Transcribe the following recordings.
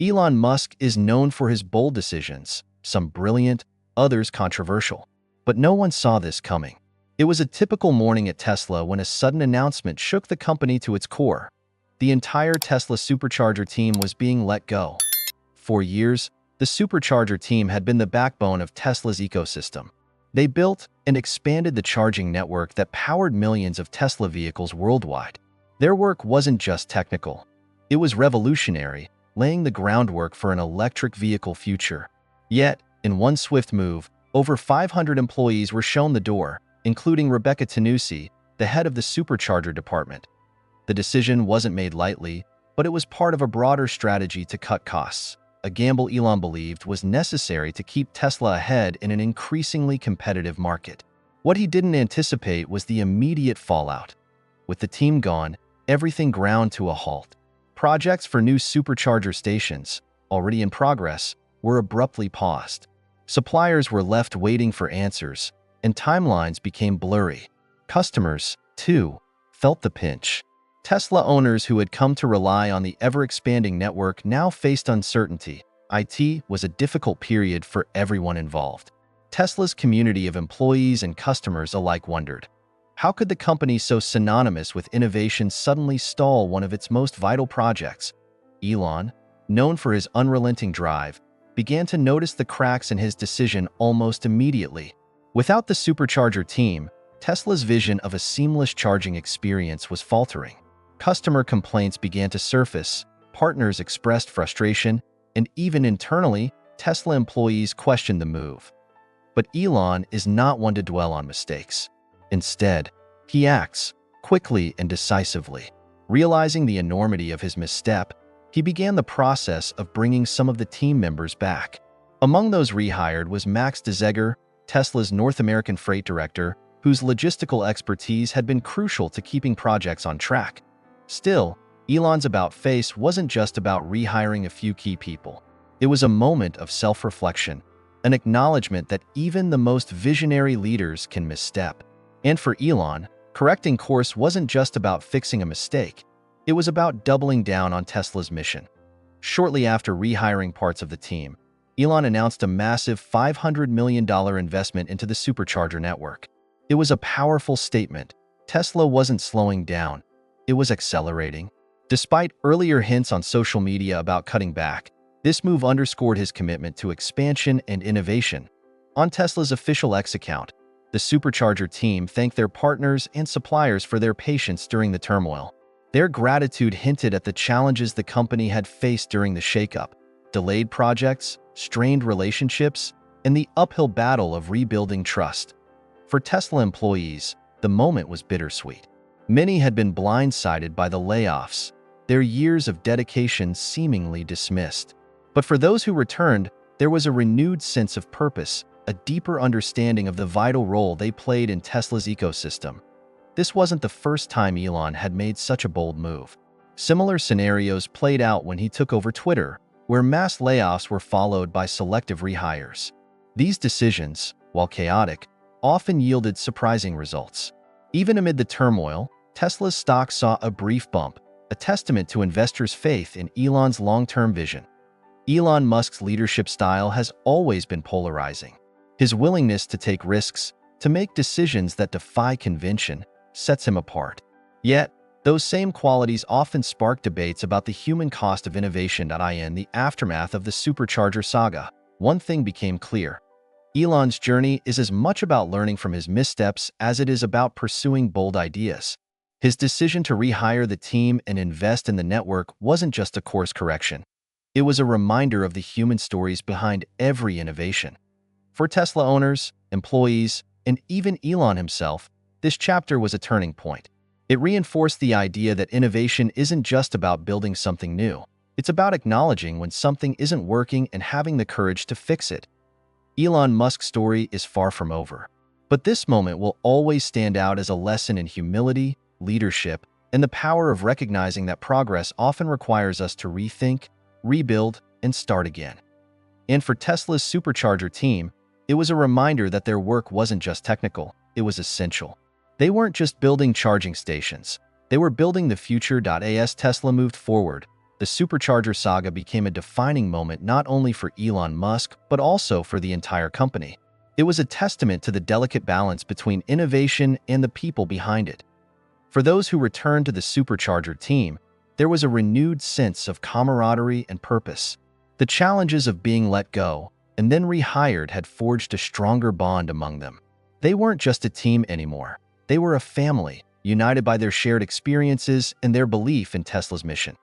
Elon Musk is known for his bold decisions, some brilliant, others controversial. But no one saw this coming. It was a typical morning at Tesla when a sudden announcement shook the company to its core. The entire Tesla Supercharger team was being let go. For years, the Supercharger team had been the backbone of Tesla's ecosystem. They built and expanded the charging network that powered millions of Tesla vehicles worldwide. Their work wasn't just technical. It was revolutionary, laying the groundwork for an electric vehicle future. Yet, in one swift move, over 500 employees were shown the door, including Rebecca Tanusi, the head of the Supercharger department. The decision wasn't made lightly, but it was part of a broader strategy to cut costs, a gamble Elon believed was necessary to keep Tesla ahead in an increasingly competitive market. What he didn't anticipate was the immediate fallout. With the team gone, everything ground to a halt. Projects for new Supercharger stations, already in progress, were abruptly paused. Suppliers were left waiting for answers, and timelines became blurry. Customers, too, felt the pinch. Tesla owners who had come to rely on the ever-expanding network now faced uncertainty. It was a difficult period for everyone involved. Tesla's community of employees and customers alike wondered, how could the company so synonymous with innovation suddenly stall one of its most vital projects? Elon, known for his unrelenting drive, began to notice the cracks in his decision almost immediately. Without the Supercharger team, Tesla's vision of a seamless charging experience was faltering. Customer complaints began to surface, partners expressed frustration, and even internally, Tesla employees questioned the move. But Elon is not one to dwell on mistakes. Instead, he acts quickly and decisively. Realizing the enormity of his misstep, he began the process of bringing some of the team members back. Among those rehired was Max DeZeger, Tesla's North American freight director, whose logistical expertise had been crucial to keeping projects on track. Still, Elon's about-face wasn't just about rehiring a few key people. It was a moment of self-reflection, an acknowledgement that even the most visionary leaders can misstep. And for Elon, correcting course wasn't just about fixing a mistake. It was about doubling down on Tesla's mission. Shortly after rehiring parts of the team, Elon announced a massive $500 million investment into the Supercharger network. It was a powerful statement. Tesla wasn't slowing down. It was accelerating. Despite earlier hints on social media about cutting back, this move underscored his commitment to expansion and innovation. On Tesla's official X account, the Supercharger team thanked their partners and suppliers for their patience during the turmoil. Their gratitude hinted at the challenges the company had faced during the shakeup: delayed projects, strained relationships, and the uphill battle of rebuilding trust. For Tesla employees, the moment was bittersweet. Many had been blindsided by the layoffs, their years of dedication seemingly dismissed. But for those who returned, there was a renewed sense of purpose, a deeper understanding of the vital role they played in Tesla's ecosystem. This wasn't the first time Elon had made such a bold move. Similar scenarios played out when he took over Twitter, where mass layoffs were followed by selective rehires. These decisions, while chaotic, often yielded surprising results. Even amid the turmoil, Tesla's stock saw a brief bump, a testament to investors' faith in Elon's long-term vision. Elon Musk's leadership style has always been polarizing. His willingness to take risks, to make decisions that defy convention, sets him apart. Yet, those same qualities often spark debates about the human cost of innovation. In the aftermath of the Supercharger saga, one thing became clear. Elon's journey is as much about learning from his missteps as it is about pursuing bold ideas. His decision to rehire the team and invest in the network wasn't just a course correction. It was a reminder of the human stories behind every innovation. For Tesla owners, employees, and even Elon himself, this chapter was a turning point. It reinforced the idea that innovation isn't just about building something new. It's about acknowledging when something isn't working and having the courage to fix it. Elon Musk's story is far from over, but this moment will always stand out as a lesson in humility, leadership, and the power of recognizing that progress often requires us to rethink, rebuild, and start again. And for Tesla's Supercharger team, it was a reminder that their work wasn't just technical, it was essential. They weren't just building charging stations, they were building the future. As Tesla moved forward, the Supercharger saga became a defining moment not only for Elon Musk, but also for the entire company. It was a testament to the delicate balance between innovation and the people behind it. For those who returned to the Supercharger team, there was a renewed sense of camaraderie and purpose. The challenges of being let go and then rehired had forged a stronger bond among them. They weren't just a team anymore. They were a family, united by their shared experiences and their belief in Tesla's mission.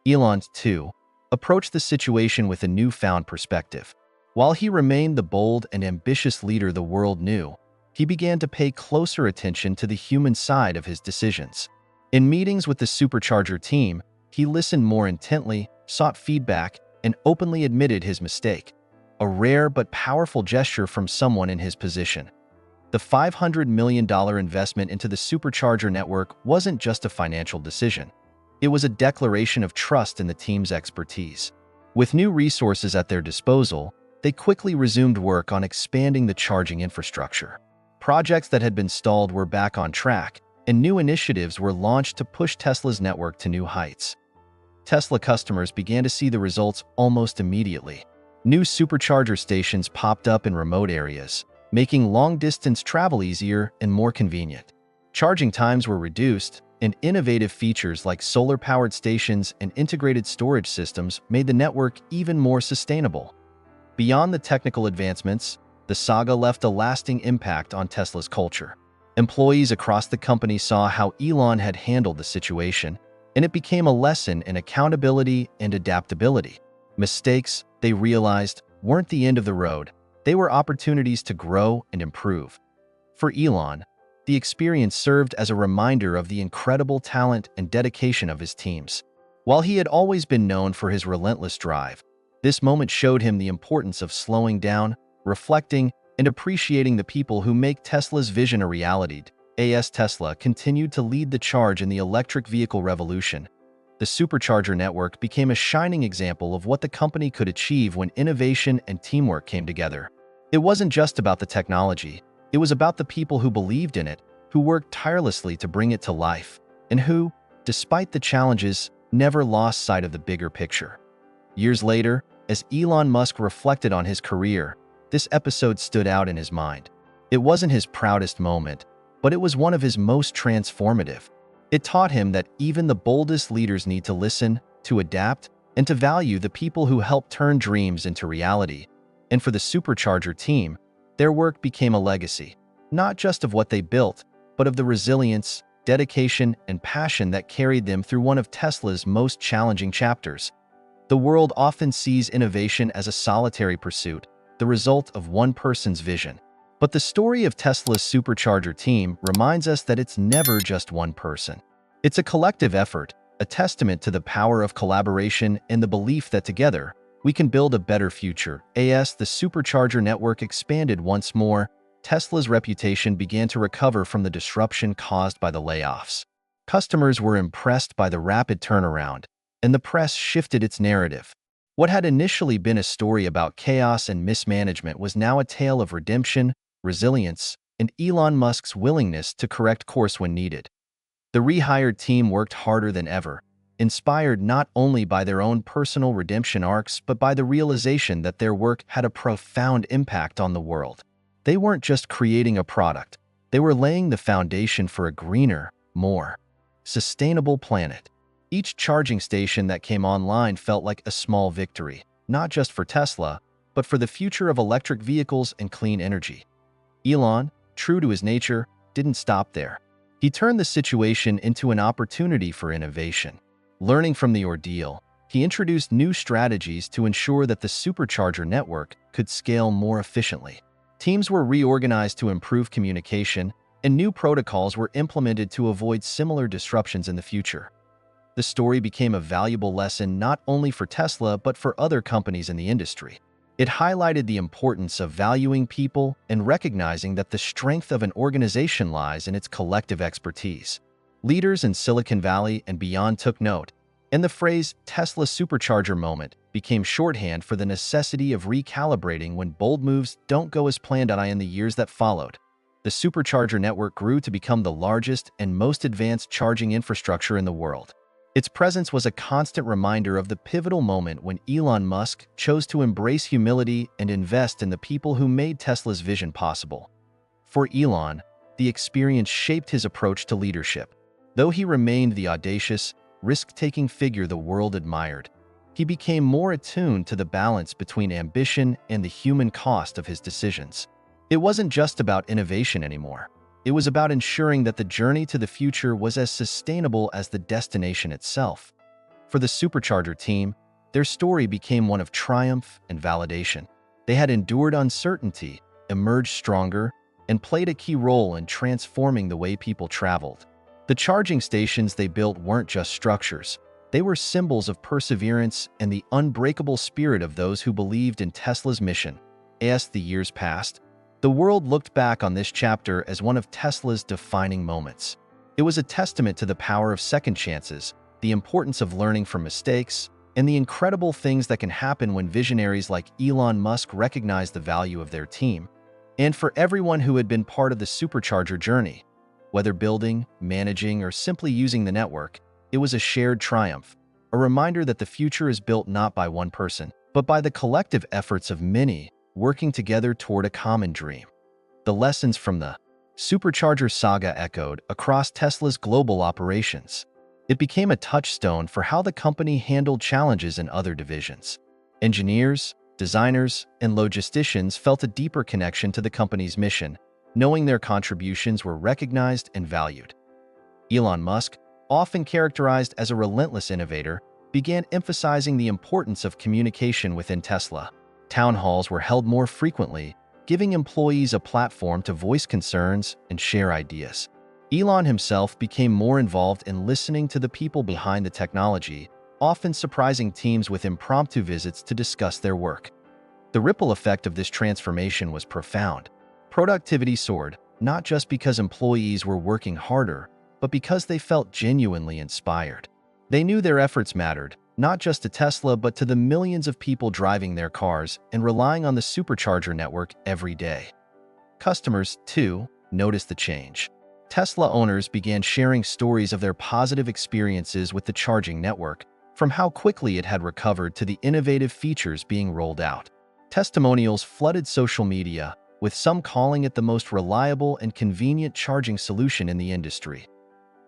Elon, too, approached the situation with a newfound perspective. While he remained the bold and ambitious leader the world knew, he began to pay closer attention to the human side of his decisions. In meetings with the Supercharger team, he listened more intently, sought feedback, and openly admitted his mistake, a rare but powerful gesture from someone in his position. The $500 million investment into the Supercharger network wasn't just a financial decision. It was a declaration of trust in the team's expertise. With new resources at their disposal, they quickly resumed work on expanding the charging infrastructure. Projects that had been stalled were back on track, and new initiatives were launched to push Tesla's network to new heights. Tesla customers began to see the results almost immediately. New Supercharger stations popped up in remote areas, making long-distance travel easier and more convenient. Charging times were reduced, and innovative features like solar-powered stations and integrated storage systems made the network even more sustainable. Beyond the technical advancements, the saga left a lasting impact on Tesla's culture. Employees across the company saw how Elon had handled the situation, and it became a lesson in accountability and adaptability. Mistakes, they realized, weren't the end of the road. They were opportunities to grow and improve. For Elon, the experience served as a reminder of the incredible talent and dedication of his teams. While he had always been known for his relentless drive, this moment showed him the importance of slowing down, reflecting, and appreciating the people who make Tesla's vision a reality. As Tesla continued to lead the charge in the electric vehicle revolution, the Supercharger network became a shining example of what the company could achieve when innovation and teamwork came together. It wasn't just about the technology. It was about the people who believed in it, who worked tirelessly to bring it to life, and who, despite the challenges, never lost sight of the bigger picture. Years later, as Elon Musk reflected on his career, this episode stood out in his mind. It wasn't his proudest moment, but it was one of his most transformative. It taught him that even the boldest leaders need to listen, to adapt, and to value the people who help turn dreams into reality. And for the Supercharger team, their work became a legacy, not just of what they built, but of the resilience, dedication, and passion that carried them through one of Tesla's most challenging chapters. The world often sees innovation as a solitary pursuit, the result of one person's vision. But the story of Tesla's Supercharger team reminds us that it's never just one person. It's a collective effort, a testament to the power of collaboration and the belief that together, we can build a better future. As the Supercharger network expanded once more, Tesla's reputation began to recover from the disruption caused by the layoffs. Customers were impressed by the rapid turnaround, and the press shifted its narrative. What had initially been a story about chaos and mismanagement was now a tale of redemption, resilience, and Elon Musk's willingness to correct course when needed. The rehired team worked harder than ever, inspired not only by their own personal redemption arcs but by the realization that their work had a profound impact on the world. They weren't just creating a product, they were laying the foundation for a greener, more sustainable planet. Each charging station that came online felt like a small victory, not just for Tesla, but for the future of electric vehicles and clean energy. Elon, true to his nature, didn't stop there. He turned the situation into an opportunity for innovation. Learning from the ordeal, he introduced new strategies to ensure that the Supercharger network could scale more efficiently. Teams were reorganized to improve communication, and new protocols were implemented to avoid similar disruptions in the future. The story became a valuable lesson not only for Tesla but for other companies in the industry. It highlighted the importance of valuing people and recognizing that the strength of an organization lies in its collective expertise. Leaders in Silicon Valley and beyond took note, and the phrase Tesla Supercharger moment became shorthand for the necessity of recalibrating when bold moves don't go as planned. In the years that followed, the Supercharger network grew to become the largest and most advanced charging infrastructure in the world. Its presence was a constant reminder of the pivotal moment when Elon Musk chose to embrace humility and invest in the people who made Tesla's vision possible. For Elon, the experience shaped his approach to leadership. Though he remained the audacious, risk-taking figure the world admired, he became more attuned to the balance between ambition and the human cost of his decisions. It wasn't just about innovation anymore. It was about ensuring that the journey to the future was as sustainable as the destination itself. For the Supercharger team, their story became one of triumph and validation. They had endured uncertainty, emerged stronger, and played a key role in transforming the way people traveled. The charging stations they built weren't just structures. They were symbols of perseverance and the unbreakable spirit of those who believed in Tesla's mission. As the years passed, the world looked back on this chapter as one of Tesla's defining moments. It was a testament to the power of second chances, the importance of learning from mistakes, and the incredible things that can happen when visionaries like Elon Musk recognize the value of their team. And for everyone who had been part of the Supercharger journey, whether building, managing, or simply using the network, it was a shared triumph, a reminder that the future is built not by one person, but by the collective efforts of many, working together toward a common dream. The lessons from the Supercharger saga echoed across Tesla's global operations. It became a touchstone for how the company handled challenges in other divisions. Engineers, designers, and logisticians felt a deeper connection to the company's mission, knowing their contributions were recognized and valued. Elon Musk, often characterized as a relentless innovator, began emphasizing the importance of communication within Tesla. Town halls were held more frequently, giving employees a platform to voice concerns and share ideas. Elon himself became more involved in listening to the people behind the technology, often surprising teams with impromptu visits to discuss their work. The ripple effect of this transformation was profound. Productivity soared, not just because employees were working harder, but because they felt genuinely inspired. They knew their efforts mattered, not just to Tesla but to the millions of people driving their cars and relying on the Supercharger network every day. Customers, too, noticed the change. Tesla owners began sharing stories of their positive experiences with the charging network, from how quickly it had recovered to the innovative features being rolled out. Testimonials flooded social media, with some calling it the most reliable and convenient charging solution in the industry.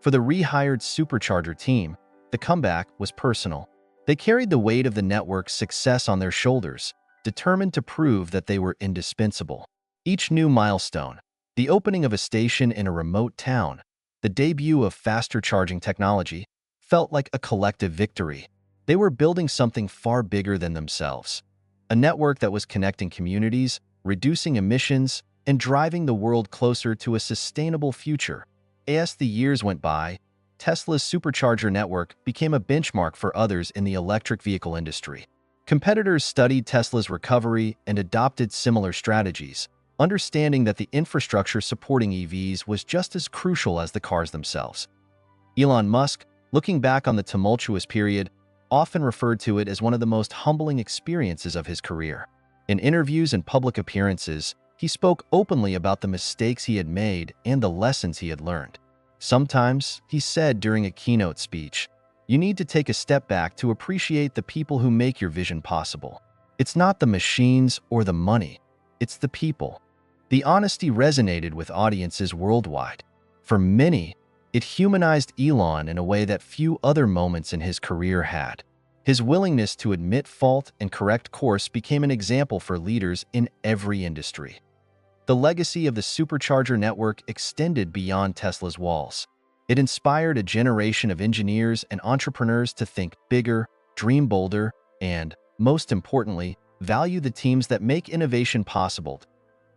For the rehired Supercharger team, the comeback was personal. They carried the weight of the network's success on their shoulders, determined to prove that they were indispensable. Each new milestone, the opening of a station in a remote town, the debut of faster charging technology, felt like a collective victory. They were building something far bigger than themselves. A network that was connecting communities, reducing emissions, and driving the world closer to a sustainable future. As the years went by, Tesla's Supercharger network became a benchmark for others in the electric vehicle industry. Competitors studied Tesla's recovery and adopted similar strategies, understanding that the infrastructure supporting EVs was just as crucial as the cars themselves. Elon Musk, looking back on the tumultuous period, often referred to it as one of the most humbling experiences of his career. In interviews and public appearances, he spoke openly about the mistakes he had made and the lessons he had learned. Sometimes, he said during a keynote speech, "You need to take a step back to appreciate the people who make your vision possible. It's not the machines or the money, it's the people." The honesty resonated with audiences worldwide. For many, it humanized Elon in a way that few other moments in his career had. His willingness to admit fault and correct course became an example for leaders in every industry. The legacy of the Supercharger network extended beyond Tesla's walls. It inspired a generation of engineers and entrepreneurs to think bigger, dream bolder, and, most importantly, value the teams that make innovation possible.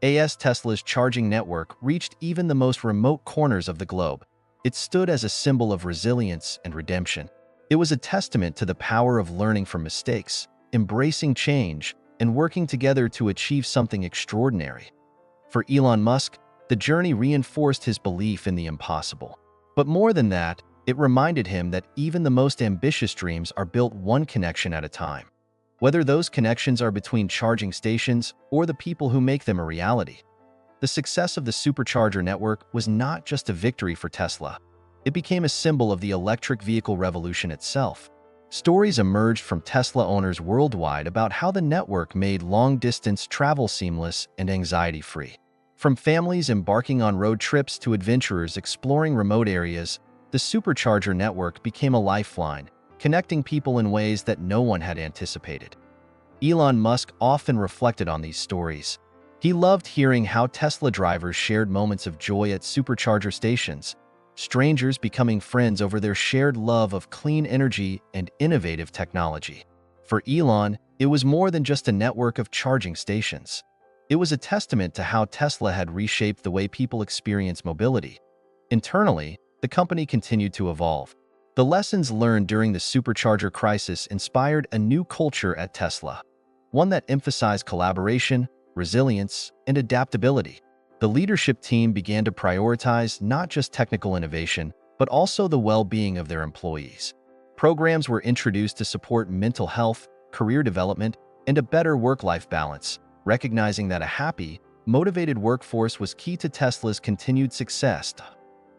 As Tesla's charging network reached even the most remote corners of the globe, it stood as a symbol of resilience and redemption. It was a testament to the power of learning from mistakes, embracing change, and working together to achieve something extraordinary. For Elon Musk, the journey reinforced his belief in the impossible. But more than that, it reminded him that even the most ambitious dreams are built one connection at a time. Whether those connections are between charging stations or the people who make them a reality. The success of the Supercharger network was not just a victory for Tesla. it became a symbol of the electric vehicle revolution itself. Stories emerged from Tesla owners worldwide about how the network made long-distance travel seamless and anxiety-free. From families embarking on road trips to adventurers exploring remote areas, the Supercharger network became a lifeline, connecting people in ways that no one had anticipated. Elon Musk often reflected on these stories. He loved hearing how Tesla drivers shared moments of joy at Supercharger stations, strangers becoming friends over their shared love of clean energy and innovative technology. For Elon, it was more than just a network of charging stations. It was a testament to how Tesla had reshaped the way people experience mobility. Internally, the company continued to evolve. The lessons learned during the Supercharger crisis inspired a new culture at Tesla, one that emphasized collaboration, resilience, and adaptability. The leadership team began to prioritize not just technical innovation, but also the well-being of their employees. Programs were introduced to support mental health, career development, and a better work-life balance, recognizing that a happy, motivated workforce was key to Tesla's continued success.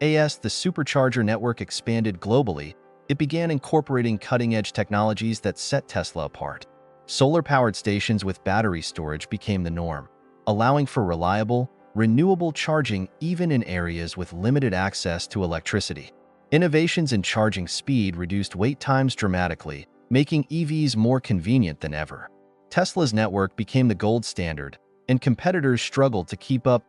As the Supercharger network expanded globally, it began incorporating cutting-edge technologies that set Tesla apart. Solar-powered stations with battery storage became the norm, allowing for reliable, renewable charging even in areas with limited access to electricity. Innovations in charging speed reduced wait times dramatically, making EVs more convenient than ever. Tesla's network became the gold standard, and competitors struggled to keep up.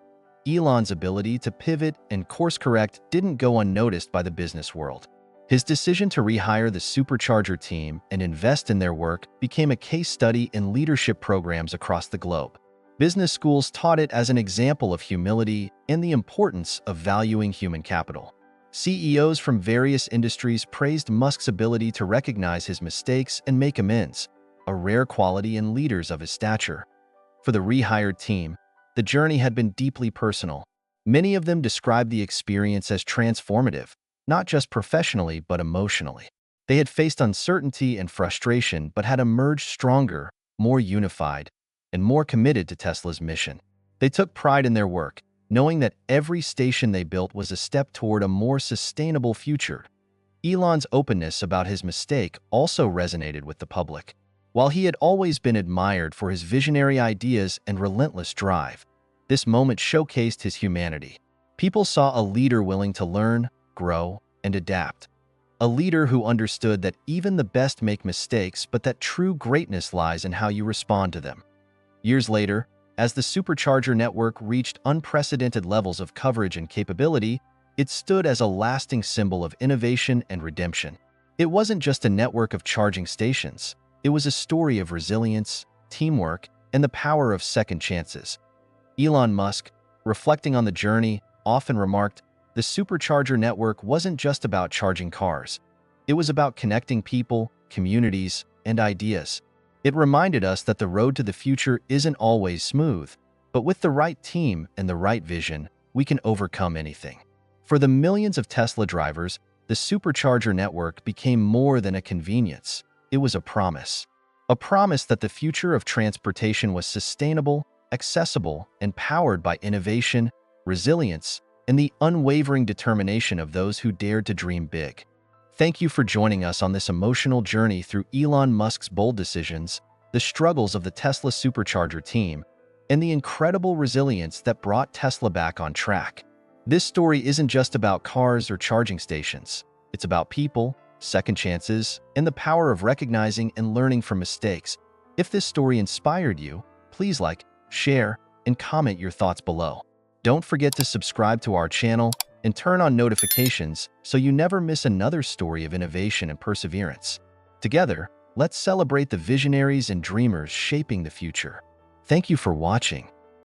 Elon's ability to pivot and course-correct didn't go unnoticed by the business world. His decision to rehire the Supercharger team and invest in their work became a case study in leadership programs across the globe. Business schools taught it as an example of humility and the importance of valuing human capital. CEOs from various industries praised Musk's ability to recognize his mistakes and make amends, a rare quality in leaders of his stature. For the rehired team, the journey had been deeply personal. Many of them described the experience as transformative, not just professionally but emotionally. They had faced uncertainty and frustration but had emerged stronger, more unified, and more committed to Tesla's mission. They took pride in their work, knowing that every station they built was a step toward a more sustainable future. Elon's openness about his mistake also resonated with the public. While he had always been admired for his visionary ideas and relentless drive, this moment showcased his humanity. People saw a leader willing to learn, grow, and adapt. A leader who understood that even the best make mistakes, but that true greatness lies in how you respond to them. Years later, as the Supercharger network reached unprecedented levels of coverage and capability, it stood as a lasting symbol of innovation and redemption. It wasn't just a network of charging stations. It was a story of resilience, teamwork, and the power of second chances. Elon Musk, reflecting on the journey, often remarked, "The Supercharger network wasn't just about charging cars. It was about connecting people, communities, and ideas." It reminded us that the road to the future isn't always smooth, but with the right team and the right vision, we can overcome anything. For the millions of Tesla drivers, the Supercharger network became more than a convenience. It was a promise. A promise that the future of transportation was sustainable, accessible, and powered by innovation, resilience, and the unwavering determination of those who dared to dream big. Thank you for joining us on this emotional journey through Elon Musk's bold decisions, the struggles of the Tesla Supercharger team, and the incredible resilience that brought Tesla back on track. This story isn't just about cars or charging stations. It's about people, second chances, and the power of recognizing and learning from mistakes. If this story inspired you, please like, share, and comment your thoughts below. Don't forget to subscribe to our channel and turn on notifications so you never miss another story of innovation and perseverance. Together, let's celebrate the visionaries and dreamers shaping the future. Thank you for watching.